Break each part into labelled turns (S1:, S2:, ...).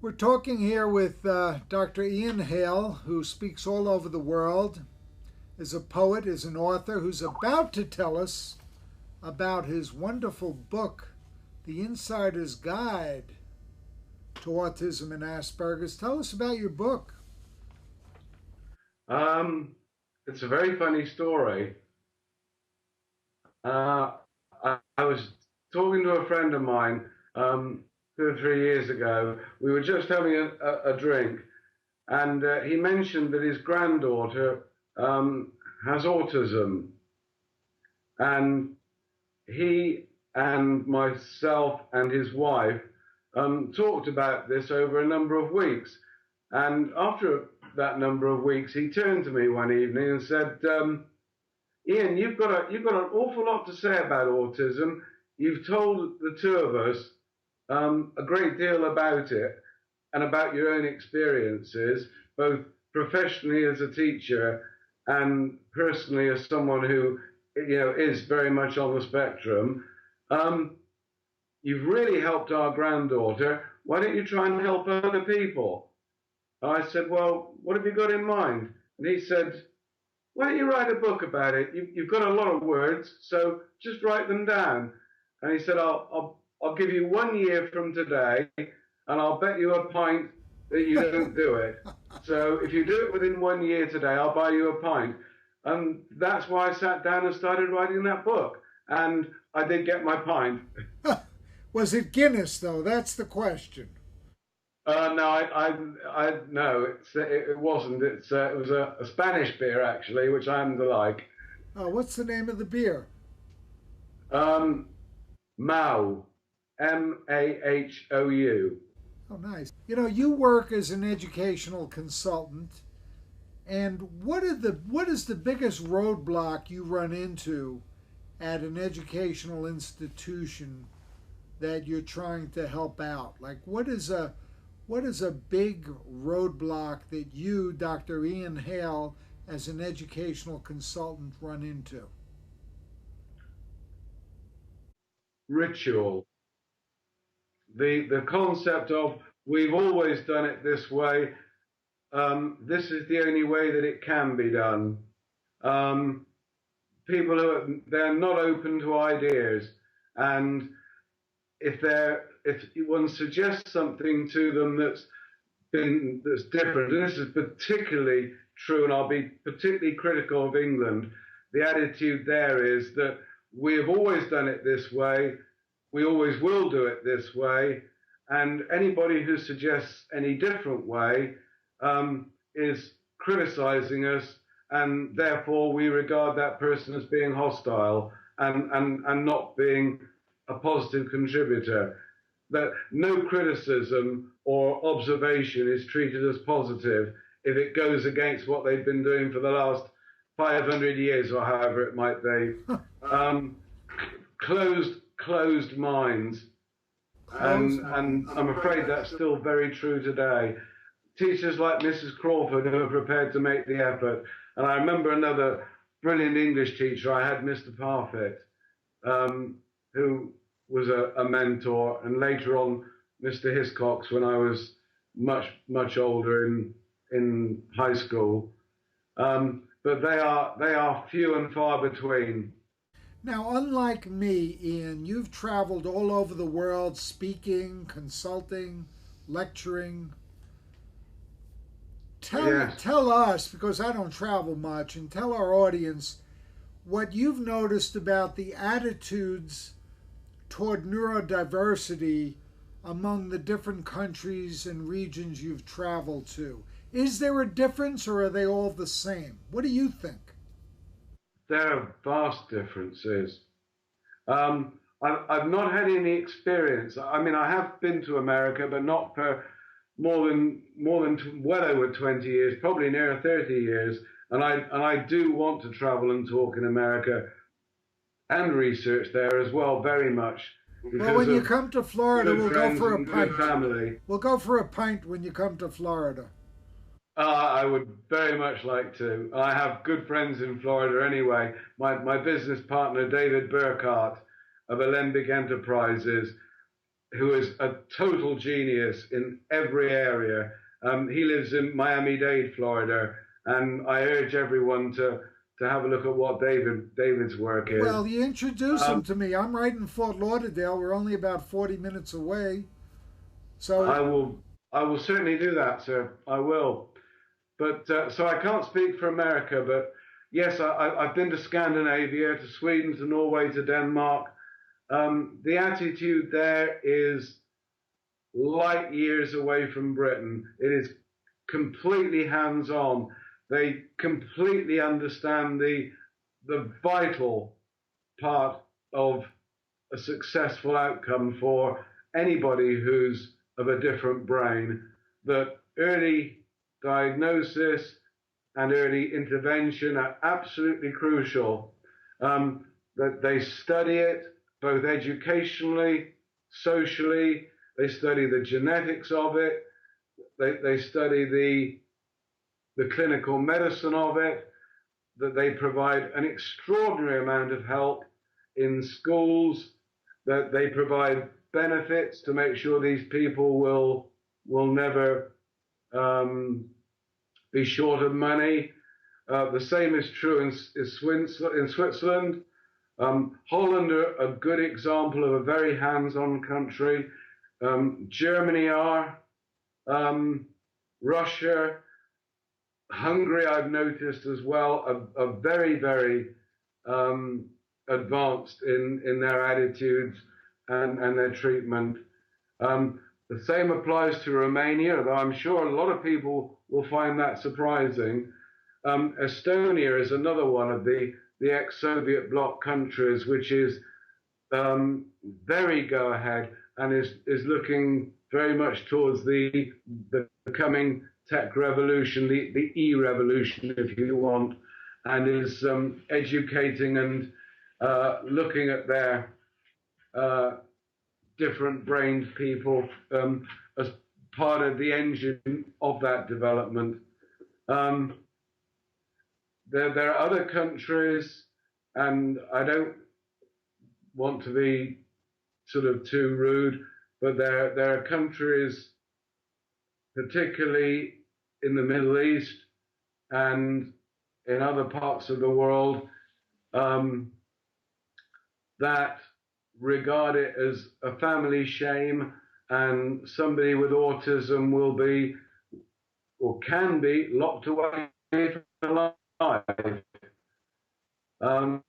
S1: We're talking here with Dr. Ian Hale, who speaks all over the world, is a poet, is an author, who's about to tell us about his wonderful book, The Insider's Guide to Autism and Aspergers. Tell us about your book.
S2: It's a very funny story. I was talking to a friend of mine 2 or 3 years ago. We were just having a drink, and he mentioned that his granddaughter has autism, and he and myself and his wife talked about this over a number of weeks. And after that number of weeks, he turned to me one evening and said, Ian, you've got an awful lot to say about autism. You've told the two of us a great deal about it and about your own experiences, both professionally as a teacher and personally as someone who is very much on the spectrum. You've really helped our granddaughter. Why don't you try and help other people? I said, well, what have you got in mind? And he said, why don't you write a book about it? You've got a lot of words, so just write them down. And he said, I'll give you 1 year from today, and I'll bet you a pint that you don't do it. So if you do it within 1 year today, I'll buy you a pint. And that's why I sat down and started writing that book. And I did get my pint.
S1: Was it Guinness, though? That's the question.
S2: No, it wasn't. It was a Spanish beer, actually, which I happen to like.
S1: What's the name of the beer?
S2: Mahou, Mahou.
S1: Oh, nice. You work as an educational consultant, and what is the biggest roadblock you run into at an educational institution that you're trying to help out? Like, what is a big roadblock that you, Dr. Ian Hale, as an educational consultant, run into?
S2: Ritual. The concept of we've always done it this way. This is the only way that it can be done. People they're not open to ideas, and if one suggests something to them that's different, and this is particularly true, and I'll be particularly critical of England, the attitude there is that we have always done it this way, we always will do it this way, and anybody who suggests any different way is criticizing us, and therefore we regard that person as being hostile and not being a positive contributor. That no criticism or observation is treated as positive if it goes against what they've been doing for the last 500 years or however it might be. Closed minds. And I'm afraid that's still very true today. Teachers like Mrs. Crawford who are prepared to make the effort. And I remember another brilliant English teacher I had, Mr. Parfit, who was a mentor, and later on Mr. Hiscox when I was much older in high school. But they are few and far between.
S1: Now, unlike me, Ian, you've traveled all over the world speaking, consulting, lecturing. Tell us, because I don't travel much, and tell our audience what you've noticed about the attitudes toward neurodiversity among the different countries and regions you've traveled to. Is there a difference, or are they all the same? What do you think?
S2: There are vast differences. I've not had any experience. I mean, I have been to America, but not for more than well over 20 years, probably near 30 years. And I do want to travel and talk in America and research there as well, very much.
S1: Well, when you come to Florida, we'll go for a pint.
S2: Family.
S1: We'll go for a pint when you come to Florida.
S2: I would very much like to. I have good friends in Florida anyway. My business partner, David Burkhart of Alembic Enterprises, who is a total genius in every area. He lives in Miami-Dade, Florida, and I urge everyone to have a look at what David's work is.
S1: Well, you introduce him to me. I'm right in Fort Lauderdale. We're only about 40 minutes away. So,
S2: I will I will certainly do that, sir. I will. But so I can't speak for America, but yes, I've been to Scandinavia, to Sweden, to Norway, to Denmark. The attitude there is light years away from Britain. It is completely hands-on. They completely understand the vital part of a successful outcome for anybody who's of a different brain, that early diagnosis and early intervention are absolutely crucial. That they study it both educationally, socially, they study the genetics of it, they study the clinical medicine of it, that they provide an extraordinary amount of help in schools, that they provide benefits to make sure these people will never be short of money. The same is true in Switzerland. Holland are a good example of a very hands-on country. Germany are. Russia, Hungary, I've noticed as well, are very, very advanced in their attitudes and their treatment. The same applies to Romania, though I'm sure a lot of people will find that surprising. Estonia is another one of the ex-Soviet bloc countries, which is very go-ahead and is looking very much towards the coming tech revolution, the e-revolution, if you want, and is educating and looking at their different-brained people as part of the engine of that development. There are other countries, and I don't want to be sort of too rude, but there are countries, particularly in the Middle East and in other parts of the world, that regard it as a family shame, and somebody with autism will be or can be locked away for life. And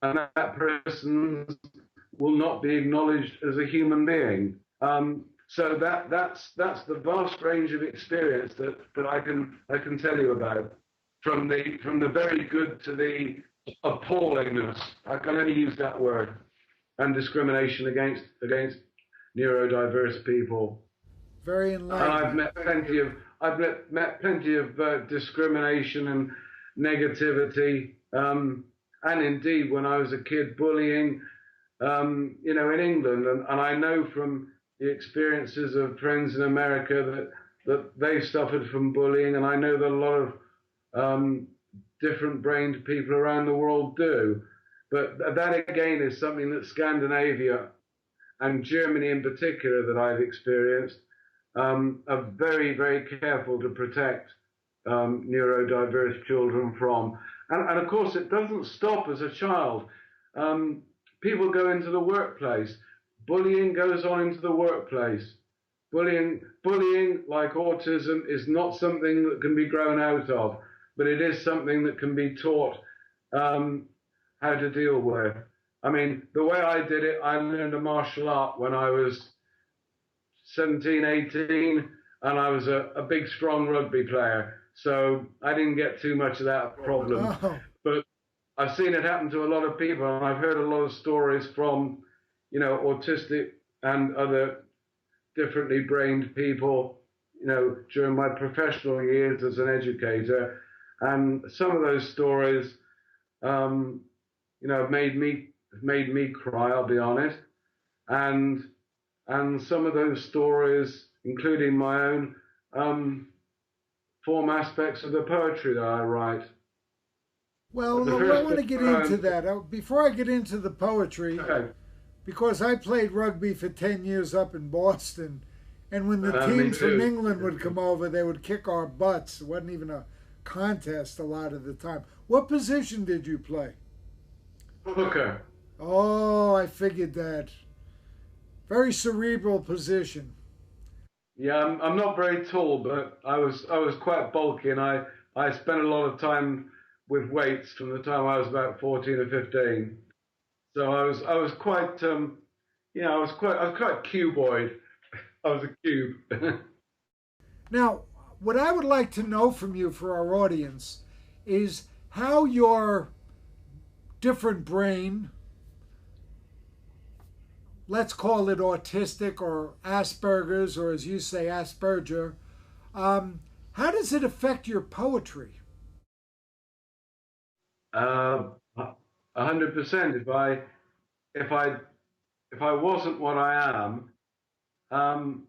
S2: that person will not be acknowledged as a human being. So that's the vast range of experience that I can tell you about, from the very good to the appallingness. I can only use that word, and discrimination against neurodiverse people.
S1: very
S2: And
S1: enlightening.
S2: I've met plenty of discrimination and negativity, and indeed when I was a kid, bullying, in England, and I know from the experiences of friends in America that they've suffered from bullying, and I know that a lot of different-brained people around the world do. But that again is something that Scandinavia and Germany in particular that I've experienced are very, very careful to protect neurodiverse children from. And of course, it doesn't stop as a child. People go into the workplace. Bullying goes on into the workplace. Bullying, like autism, is not something that can be grown out of, but it is something that can be taught how to deal with. I mean, the way I did it, I learned a martial art when I was 17, 18, and I was a big, strong rugby player. So I didn't get too much of that problem.
S1: Oh,
S2: But I've seen it happen to a lot of people, and I've heard a lot of stories from, autistic and other differently brained people, during my professional years as an educator. And some of those stories, have made me cry, I'll be honest. And some of those stories, including my own, form aspects of the poetry that I write.
S1: well,
S2: The
S1: I
S2: first
S1: want to get into that. Before I get into the poetry,
S2: okay.
S1: because I played rugby for 10 years up in Boston, and when the
S2: Me
S1: teams from
S2: too.
S1: England would come over, they would kick our butts. It wasn't even a contest a lot of the time. What position did you play?
S2: Hooker.
S1: Oh, I figured that. Very cerebral position.
S2: Yeah, I'm not very tall, but I was quite bulky, and I spent a lot of time with weights from the time I was about 14 or 15. So I was quite I was quite cuboid. I was a cube.
S1: Now, what I would like to know from you for our audience is how your different brain, let's call it autistic or Asperger's, or as you say, Asperger, how does it affect your poetry?
S2: 100%. If I wasn't what I am, um,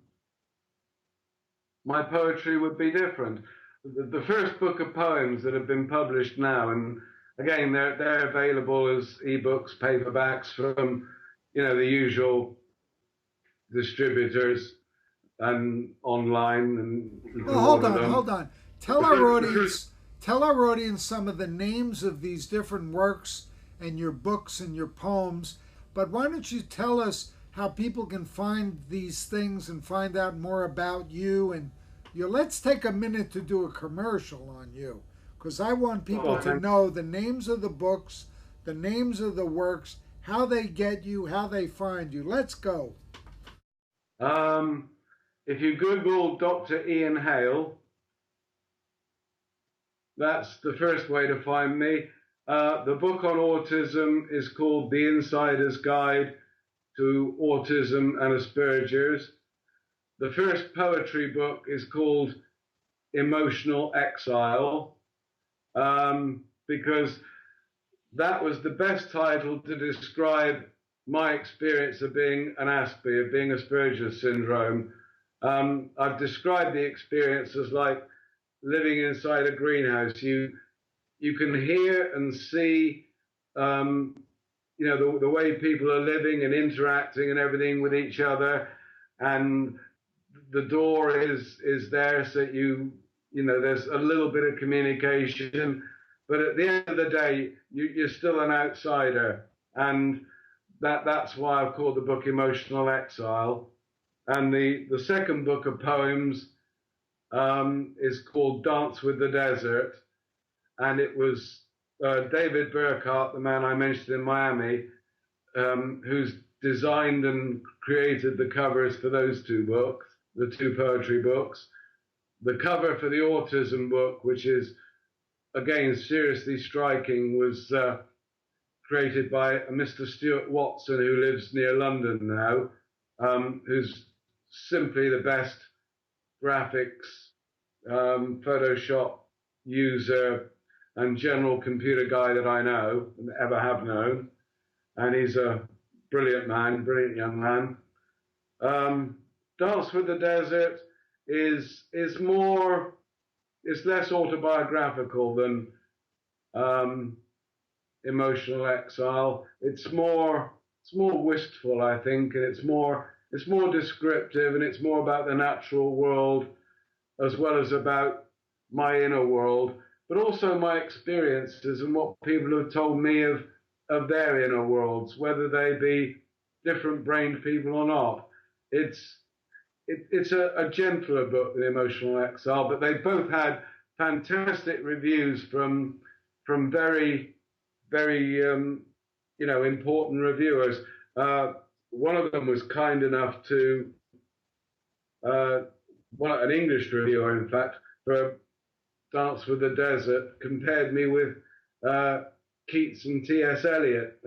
S2: my poetry would be different. The first book of poems that have been published now, and again, they're available as ebooks, paperbacks from, the usual distributors and online, and you
S1: Well,
S2: can
S1: hold
S2: order
S1: on,
S2: them.
S1: hold on. Tell
S2: The
S1: our
S2: first, the
S1: audience,
S2: first,
S1: tell our audience some of the names of these different works and your books and your poems. But why don't you tell us how people can find these things and find out more about you and your? Let's take a minute to do a commercial on you, because I want people
S2: oh,
S1: to
S2: thank
S1: know the names of the books, the names of the works, how they get you, how they find you. Let's go.
S2: um, if you Google Dr. Ian Hale, that's the first way to find me. The book on autism is called The Insider's Guide to Autism and Asperger's. The first poetry book is called Emotional Exile, because that was the best title to describe my experience of being an Aspie, of being Asperger's syndrome. I've described the experience as like living inside a greenhouse. You can hear and see, the way people are living and interacting and everything with each other, and the door is there, so there's a little bit of communication, but at the end of the day, you're still an outsider, and that's why I've called the book Emotional Exile. And the second book of poems is called Dance with the Desert, and it was David Burkhart, the man I mentioned in Miami, who's designed and created the covers for those two books, the two poetry books. The cover for the autism book, which is again seriously striking, was created by a Mr. Stuart Watson, who lives near London now, who's simply the best graphics, Photoshop user, and general computer guy that I know and ever have known. And he's a brilliant man, brilliant young man. Dance with the Desert is less autobiographical than Emotional Exile. It's more wistful, I think, and it's more descriptive, and it's more about the natural world as well as about my inner world, but also my experiences and what people have told me of their inner worlds, whether they be different brained people or not. It's a gentler book than Emotional Exile, but they both had fantastic reviews from very, very important reviewers. One of them was kind enough to an English reviewer, in fact, for Dance with the Desert, compared me with Keats and T.S. Eliot.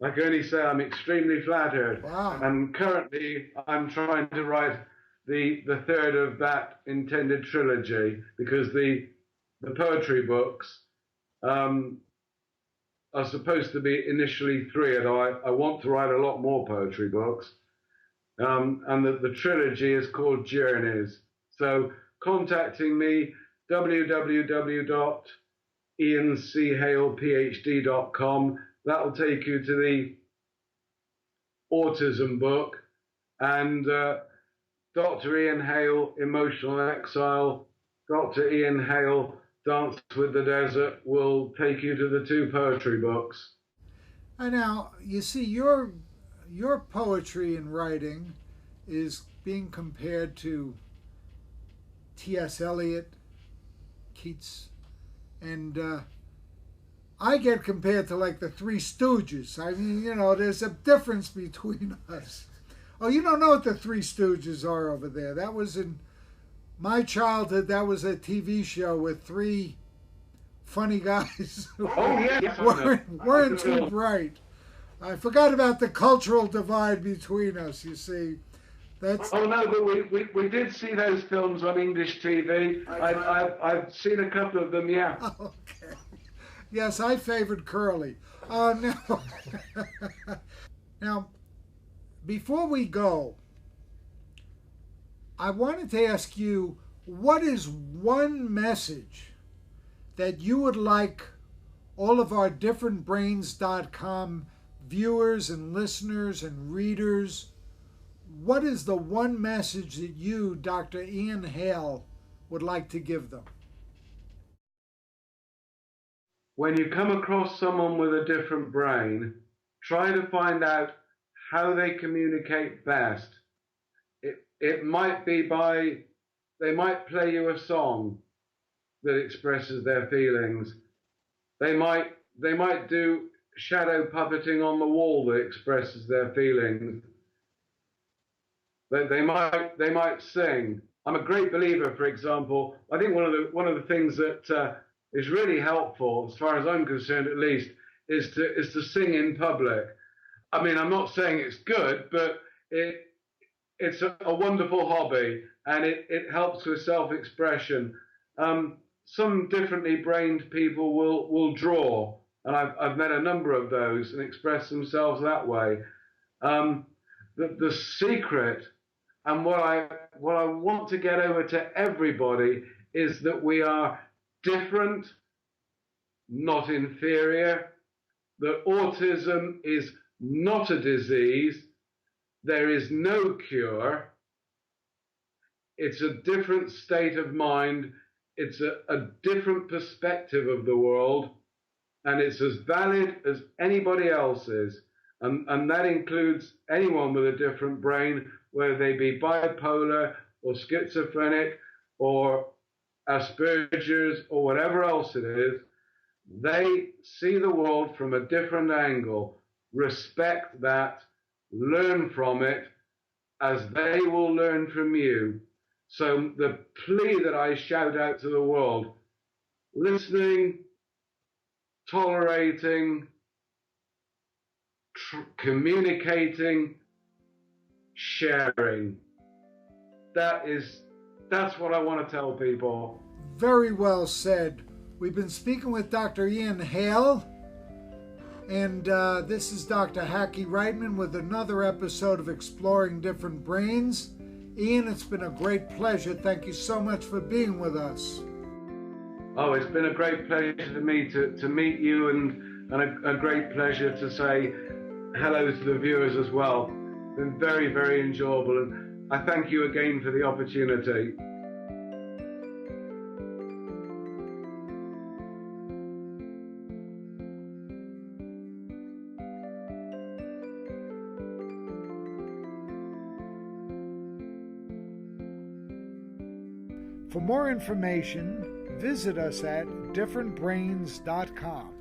S2: I can only say I'm extremely flattered.
S1: Wow.
S2: And currently, I'm trying to write the third of that intended trilogy, because the poetry books are supposed to be initially three, and I want to write a lot more poetry books. And the trilogy is called Journeys. So contacting me, www.iancHalePhD.com. That will take you to autism book, and Dr. Ian Hale, Emotional Exile, Dr. Ian Hale, Dance with the Desert, will take you to the 2 poetry books.
S1: And now, you see, your poetry and writing is being compared to T.S. Eliot, Keats, and I get compared to like the Three Stooges. I mean, there's a difference between us. Oh, you don't know what the Three Stooges are over there. That was in my childhood. That was a TV show with 3 funny guys who weren't too bright. I forgot about the cultural divide between us, you see.
S2: Oh no, but we did see those films on English TV. I've seen a couple of them, yeah.
S1: Okay. Yes, I favored Curly. Now, now, before we go, I wanted to ask you, what is one message that you would like all of our differentbrains.com viewers and listeners and readers, what is the one message that you, Dr. Ian Hale, would like to give them?
S2: When you come across someone with a different brain, try to find out how they communicate best. It might be they might play you a song that expresses their feelings. They might do shadow puppeting on the wall that expresses their feelings. They might sing. I'm a great believer, for example. I think one of the things that is really helpful, as far as I'm concerned at least, is to sing in public. I mean, I'm not saying it's good, but it's a wonderful hobby, and it helps with self-expression. Some differently brained people will draw, and I've met a number of those and express themselves that way. The secret, and what I want to get over to everybody, is that we are different, not inferior. That autism is not a disease. There is no cure. It's a different state of mind. It's a different perspective of the world, and it's as valid as anybody else's. And that includes anyone with a different brain, whether they be bipolar or schizophrenic or Aspergers or whatever else it is. They see the world from a different angle. Respect that, learn from it, as they will learn from you. So the plea that I shout out to the world: listening, tolerating, communicating, sharing. That's what I want to tell people.
S1: Very well said. We've been speaking with Dr. Ian Hale, and this is Dr. Hackey Reitman with another episode of Exploring Different Brains. Ian, it's been a great pleasure. Thank you so much for being with us.
S2: Oh, it's been a great pleasure for me to meet you, and a great pleasure to say hello to the viewers as well. It's been very, very enjoyable, and I thank you again for the opportunity.
S1: For more information, visit us at differentbrains.com.